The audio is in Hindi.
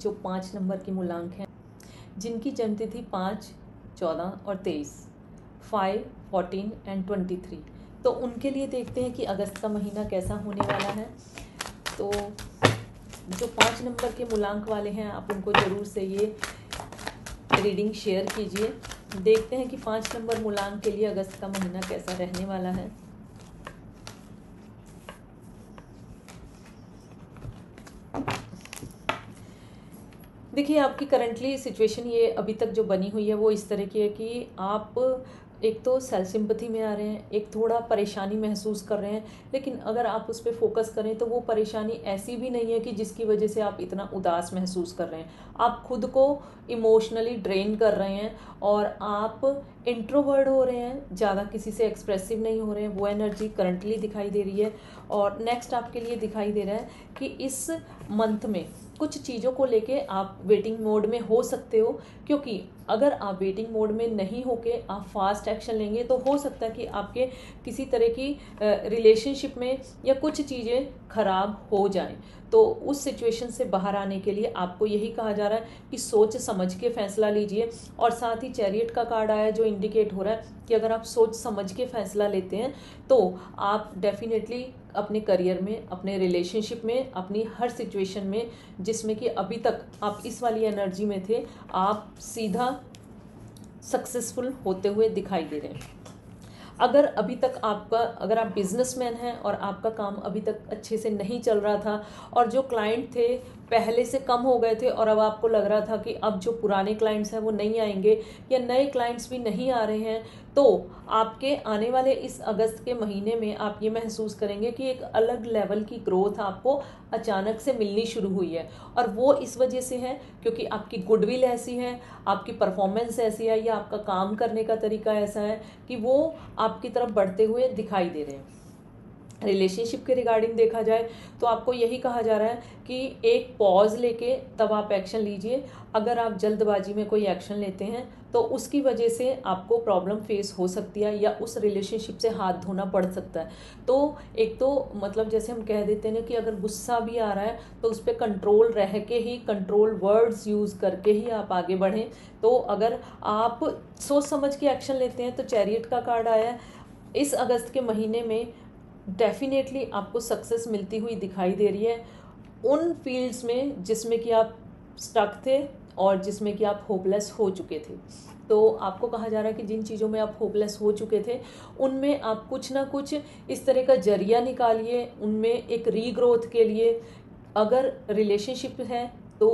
जो 5 नंबर के मूलांक हैं, जिनकी जन्मतिथि 5, 14 और 23, 5, 14 एंड 23, तो उनके लिए देखते हैं कि अगस्त का महीना कैसा होने वाला है। तो जो 5 नंबर के मूलांक वाले हैं, आप उनको ज़रूर से ये रीडिंग शेयर कीजिए। देखते हैं कि 5 नंबर मूलांक के लिए अगस्त का महीना कैसा रहने वाला है। देखिए, आपकी करंटली सिचुएशन ये अभी तक जो बनी हुई है वो इस तरह की है कि आप एक तो सेल्फ सिंपैथी में आ रहे हैं, एक थोड़ा परेशानी महसूस कर रहे हैं, लेकिन अगर आप उस पर फोकस करें तो वो परेशानी ऐसी भी नहीं है कि जिसकी वजह से आप इतना उदास महसूस कर रहे हैं। आप खुद को इमोशनली ड्रेन कर रहे हैं और आप इंट्रोवर्ट हो रहे हैं, ज़्यादा किसी से एक्सप्रेसिव नहीं हो रहे हैं, वो एनर्जी करंटली दिखाई दे रही है। और नेक्स्ट आपके लिए दिखाई दे रहा है कि इस मंथ में कुछ चीज़ों को लेके आप वेटिंग मोड में हो सकते हो, क्योंकि अगर आप वेटिंग मोड में नहीं होके आप फास्ट एक्शन लेंगे तो हो सकता है कि आपके किसी तरह की रिलेशनशिप में या कुछ चीज़ें खराब हो जाएं। तो उस सिचुएशन से बाहर आने के लिए आपको यही कहा जा रहा है कि सोच समझ के फैसला लीजिए। और साथ ही चैरियट का कार्ड आया जो इंडिकेट हो रहा है कि अगर आप सोच समझ के फैसला लेते हैं तो आप डेफिनेटली अपने करियर में, अपने रिलेशनशिप में, अपनी हर सिचुएशन में जिसमें कि अभी तक आप इस वाली एनर्जी में थे, आप सीधा सक्सेसफुल होते हुए दिखाई दे रहे हैं। अगर आप बिजनेसमैन हैं और आपका काम अभी तक अच्छे से नहीं चल रहा था और जो क्लाइंट थे पहले से कम हो गए थे और अब आपको लग रहा था कि अब जो पुराने क्लाइंट्स हैं वो नहीं आएंगे या नए क्लाइंट्स भी नहीं आ रहे हैं, तो आपके आने वाले इस अगस्त के महीने में आप ये महसूस करेंगे कि एक अलग लेवल की ग्रोथ आपको अचानक से मिलनी शुरू हुई है। और वो इस वजह से है क्योंकि आपकी गुडविल ऐसी है, आपकी परफॉर्मेंस ऐसी है या आपका काम करने का तरीका ऐसा है कि वो आपकी तरफ बढ़ते हुए दिखाई दे रहे हैं। रिलेशनशिप के रिगार्डिंग देखा जाए तो आपको यही कहा जा रहा है कि एक पॉज लेके तब आप एक्शन लीजिए। अगर आप जल्दबाजी में कोई एक्शन लेते हैं तो उसकी वजह से आपको प्रॉब्लम फेस हो सकती है या उस रिलेशनशिप से हाथ धोना पड़ सकता है। तो एक तो मतलब जैसे हम कह देते हैं ना कि अगर गुस्सा भी आ रहा है तो उस पर कंट्रोल रह के ही, कंट्रोल वर्ड्स यूज़ करके ही आप आगे बढ़ें। तो अगर आप सोच समझ के एक्शन लेते हैं तो चैरियट का कार्ड आया है। इस अगस्त के महीने में डेफिनेटली आपको सक्सेस मिलती हुई दिखाई दे रही है उन फील्ड्स में जिसमें कि आप स्टक थे और जिसमें कि आप होपलेस हो चुके थे। तो आपको कहा जा रहा है कि जिन चीज़ों में आप होपलेस हो चुके थे उनमें आप कुछ ना कुछ इस तरह का जरिया निकालिए, उनमें एक रीग्रोथ के लिए। अगर रिलेशनशिप है तो